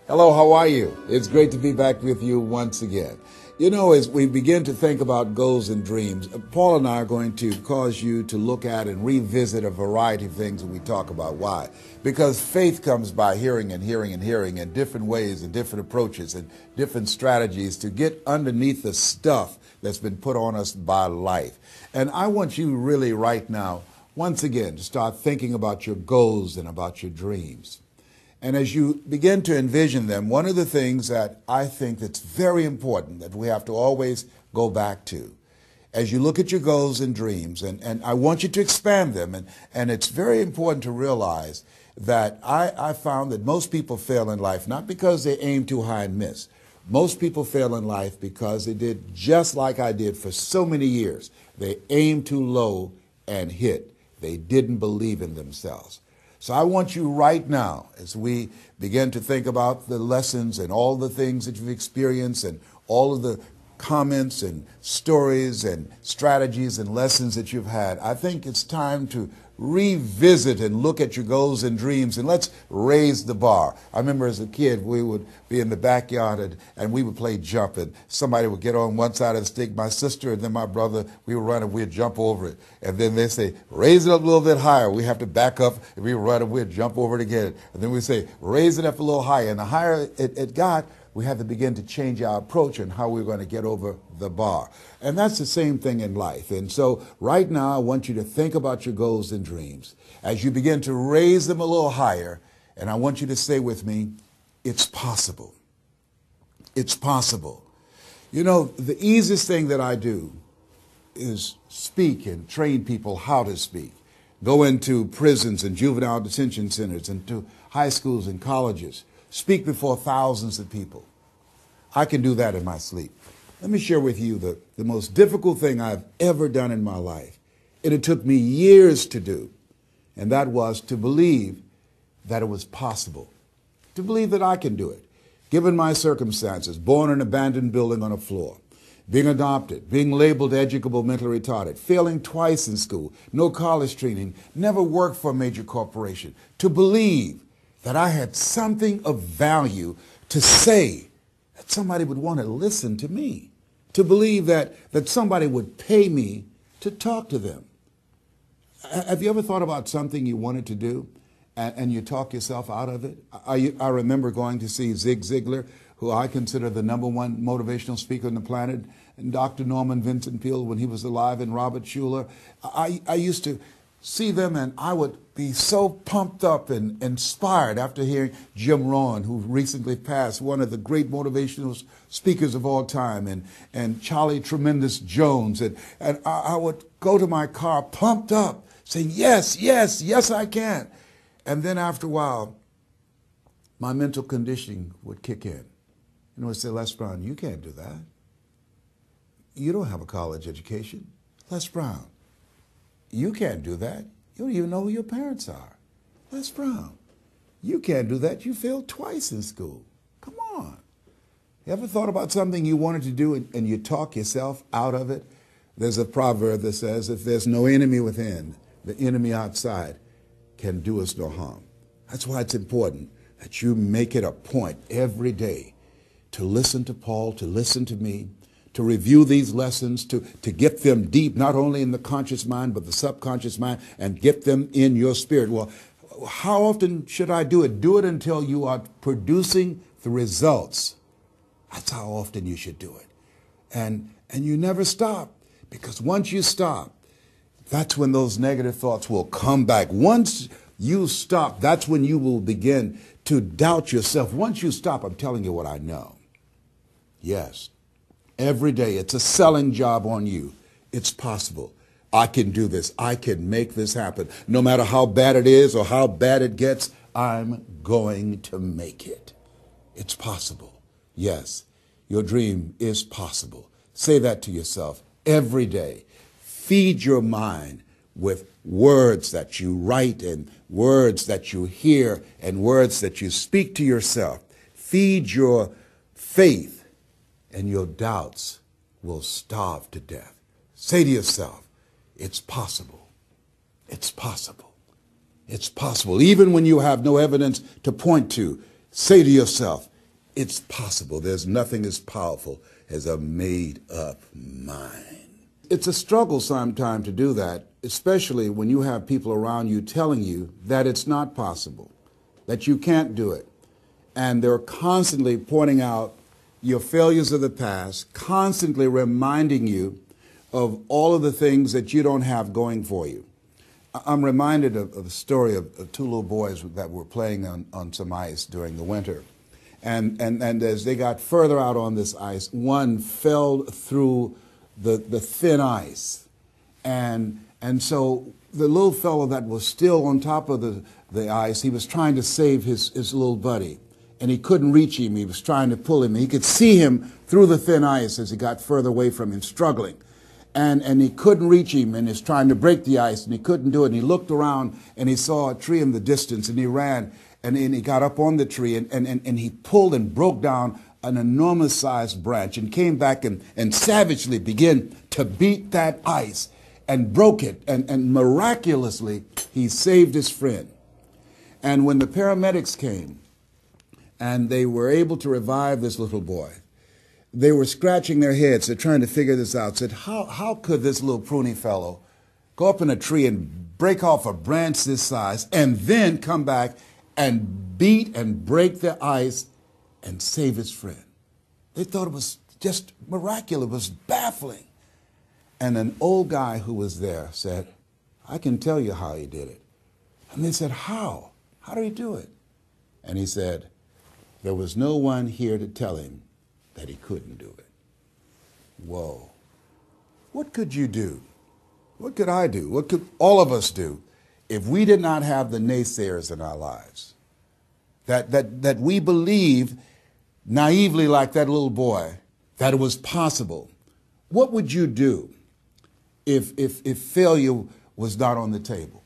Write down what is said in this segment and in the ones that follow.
Hello, how are you? It's great to be back with you once again. You know, as we begin to think about goals and dreams, Paul and I are going to cause you to look at and revisit a variety of things that we talk about. Why? Because faith comes by hearing and hearing and hearing, and different ways and different approaches and different strategies to get underneath the stuff that's been put on us by life. And I want you really right now, once again, to start thinking about your goals and about your dreams. And as you begin to envision them, one of the things that I think that's very important that we have to always go back to, as you look at your goals and dreams, and I want you to expand them, and it's very important to realize that I found that most people fail in life, not because they aim too high and miss. Most people fail in life because they did just like I did for so many years. They aimed too low and hit. They didn't believe in themselves. So I want you right now, as we begin to think about the lessons and all the things that you've experienced and all of the comments and stories and strategies and lessons that you've had, I think it's time to revisit and look at your goals and dreams, and let's raise the bar. I remember as a kid, we would be in the backyard and we would play jump, and somebody would get on one side of the stick, my sister and then my brother, we would run and we'd jump over it. And then they say, raise it up a little bit higher. We have to back up, and we would run and we'd jump over it again. And then we say, raise it up a little higher. And the higher it got, we had to begin to change our approach and how we're going to get over the bar. And that's the same thing in life. And so right now, I want you to think about your goals and dreams as you begin to raise them a little higher. And I want you to say with me, it's possible. It's possible. You know, the easiest thing that I do is speak and train people how to speak. Go into prisons and juvenile detention centers and to high schools and colleges. Speak before thousands of people. I can do that in my sleep. Let me share with you the most difficult thing I've ever done in my life. And it took me years to do. And that was to believe that it was possible. To believe that I can do it. Given my circumstances, born in an abandoned building on a floor, being adopted, being labeled educable mentally retarded, failing twice in school, no college training, never worked for a major corporation. To believe that I had something of value to say, that somebody would want to listen to me, to believe that somebody would pay me to talk to them. Have you ever thought about something you wanted to do and you talk yourself out of it? I remember going to see Zig Ziglar, who I consider the #1 motivational speaker on the planet, and Dr. Norman Vincent Peale when he was alive, and Robert Schuller. I used to see them, and I would be so pumped up and inspired after hearing Jim Rohn, who recently passed, one of the great motivational speakers of all time, and Charlie Tremendous Jones. And I would go to my car pumped up, saying, yes, yes, yes, I can. And then after a while, my mental conditioning would kick in. And it would say, Les Brown, you can't do that. You don't have a college education. Les Brown, you can't do that. You don't even know who your parents are. Les Brown, you can't do that. You failed twice in school. Come on. You ever thought about something you wanted to do and you talk yourself out of it? There's a proverb that says, if there's no enemy within, the enemy outside can do us no harm. That's why it's important that you make it a point every day to listen to Paul, to listen to me, to review these lessons, to get them deep, not only in the conscious mind, but the subconscious mind, and get them in your spirit. Well, how often should I do it? Do it until you are producing the results. That's how often you should do it. And you never stop, because once you stop, that's when those negative thoughts will come back. Once you stop, that's when you will begin to doubt yourself. Once you stop, I'm telling you what I know. Yes. Every day, it's a selling job on you. It's possible. I can do this. I can make this happen. No matter how bad it is or how bad it gets, I'm going to make it. It's possible. Yes, your dream is possible. Say that to yourself every day. Feed your mind with words that you write and words that you hear and words that you speak to yourself. Feed your faith, and your doubts will starve to death. Say to yourself, it's possible. It's possible. It's possible. Even when you have no evidence to point to, say to yourself, It's possible. There's nothing as powerful as a made-up mind. It's a struggle sometimes to do that, especially when you have people around you telling you that it's not possible, that you can't do it. And they're constantly pointing out your failures of the past, constantly reminding you of all of the things that you don't have going for you. I'm reminded of the story of two little boys that were playing on some ice during the winter. And as they got further out on this ice, one fell through the thin ice. And so the little fellow that was still on top of the ice, he was trying to save his little buddy. And he couldn't reach him. He was trying to pull him. He could see him through the thin ice as he got further away from him, struggling. And he couldn't reach him, and he's trying to break the ice, and he couldn't do it. And he looked around, and he saw a tree in the distance, and he ran, and he got up on the tree, and he pulled and broke down an enormous-sized branch and came back and savagely began to beat that ice and broke it. And miraculously, he saved his friend. And when the paramedics came, and they were able to revive this little boy, they were scratching their heads. They're trying to figure this out. Said, how could this little pruny fellow go up in a tree and break off a branch this size and then come back and beat and break the ice and save his friend? They thought it was just miraculous. It was baffling. And an old guy who was there said, I can tell you how he did it. And they said, how? How did he do it? And he said, there was no one here to tell him that he couldn't do it. Whoa. What could you do? What could I do? What could all of us do if we did not have the naysayers in our lives? That we believe naively, like that little boy, that it was possible. What would you do if failure was not on the table?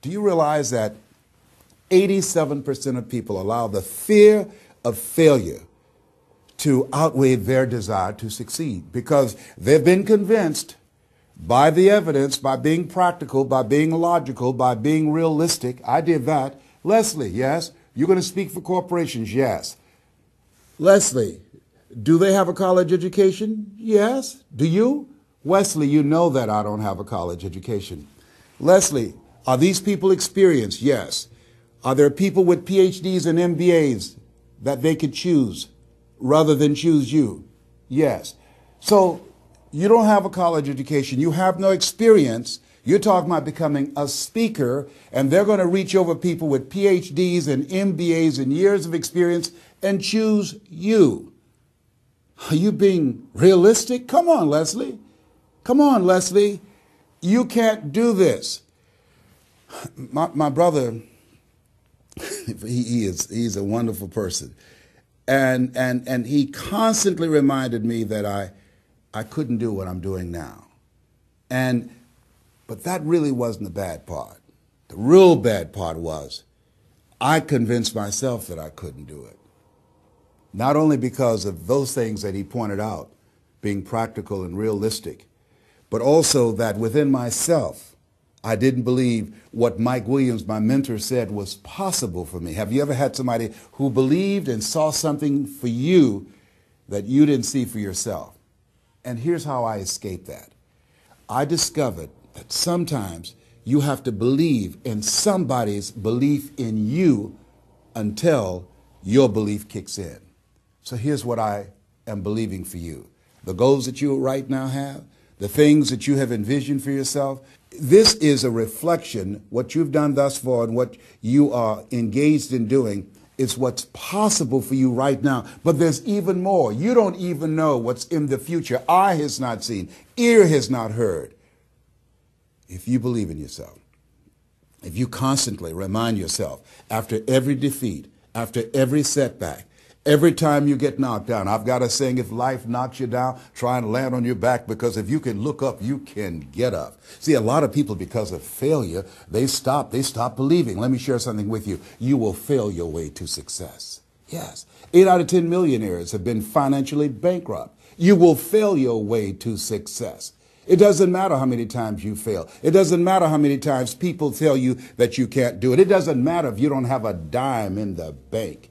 Do you realize that 87% of people allow the fear of failure to outweigh their desire to succeed because they've been convinced by the evidence, by being practical, by being logical, by being realistic. I did that. Leslie, yes. You're going to speak for corporations? Yes. Leslie, do they have a college education? Yes. Do you? Wesley, you know that I don't have a college education. Leslie, are these people experienced? Yes. Are there people with PhDs and MBAs that they could choose rather than choose you? Yes. So you don't have a college education. You have no experience. You're talking about becoming a speaker, and they're going to reach over people with PhDs and MBAs and years of experience and choose you. Are you being realistic? Come on, Leslie. Come on, Leslie. You can't do this. My brother, he's a wonderful person. And he constantly reminded me that I couldn't do what I'm doing now. But that really wasn't the bad part. The real bad part was I convinced myself that I couldn't do it. Not only because of those things that he pointed out, being practical and realistic, but also that within myself, I didn't believe what Mike Williams, my mentor, said was possible for me. Have you ever had somebody who believed and saw something for you that you didn't see for yourself? And here's how I escaped that. I discovered that sometimes you have to believe in somebody's belief in you until your belief kicks in. So here's what I am believing for you. The goals that you right now have, the things that you have envisioned for yourself, this is a reflection, what you've done thus far and what you are engaged in doing is what's possible for you right now. But there's even more. You don't even know what's in the future. Eye has not seen, ear has not heard. If you believe in yourself, if you constantly remind yourself after every defeat, after every setback, every time you get knocked down, I've got a saying, if life knocks you down, try and land on your back, because if you can look up, you can get up. See, a lot of people, because of failure, they stop believing. Let me share something with you. You will fail your way to success. Yes. 8 out of 10 millionaires have been financially bankrupt. You will fail your way to success. It doesn't matter how many times you fail. It doesn't matter how many times people tell you that you can't do it. It doesn't matter if you don't have a dime in the bank.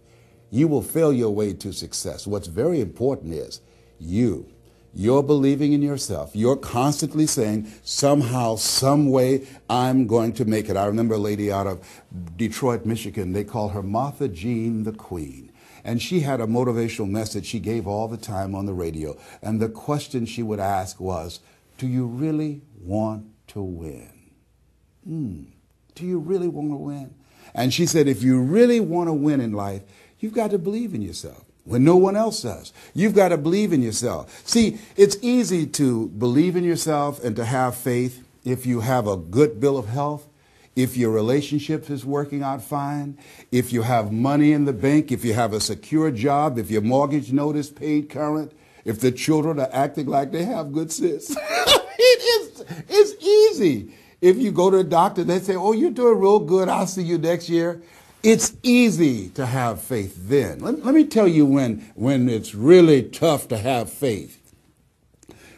you will fail your way to success. What's very important is you're believing in yourself. You're constantly saying, somehow, some way, I'm going to make it. I remember a lady out of Detroit, Michigan. They call her Martha Jean the Queen. And she had a motivational message she gave all the time on the radio. And the question she would ask was, do you really want to win? Do you really want to win? And she said, if you really want to win in life, you've got to believe in yourself when no one else does. You've got to believe in yourself. See, it's easy to believe in yourself and to have faith if you have a good bill of health, if your relationship is working out fine, if you have money in the bank, if you have a secure job, if your mortgage note is paid current, if the children are acting like they have good sense. It's easy. If you go to a doctor, they say, oh, you're doing real good, I'll see you next year. It's easy to have faith then. Let me tell you when it's really tough to have faith.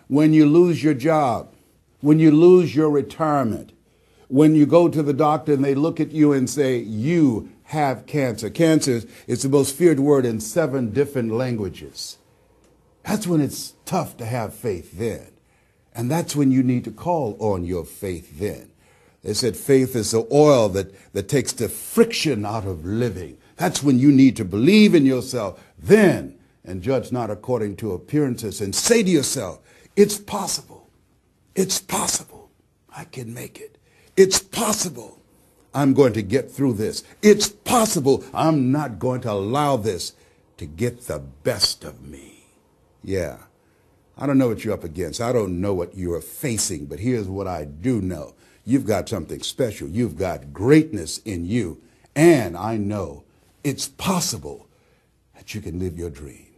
When you lose your job, when you lose your retirement, when you go to the doctor and they look at you and say, you have cancer. Cancer is the most feared word in 7 different languages. That's when it's tough to have faith then. And that's when you need to call on your faith then. They said faith is the oil that takes the friction out of living. That's when you need to believe in yourself then and judge not according to appearances and say to yourself, it's possible. It's possible. I can make it. It's possible. I'm going to get through this. It's possible. I'm not going to allow this to get the best of me. Yeah. I don't know what you're up against. I don't know what you're facing, but here's what I do know. You've got something special. You've got greatness in you. And I know it's possible that you can live your dream.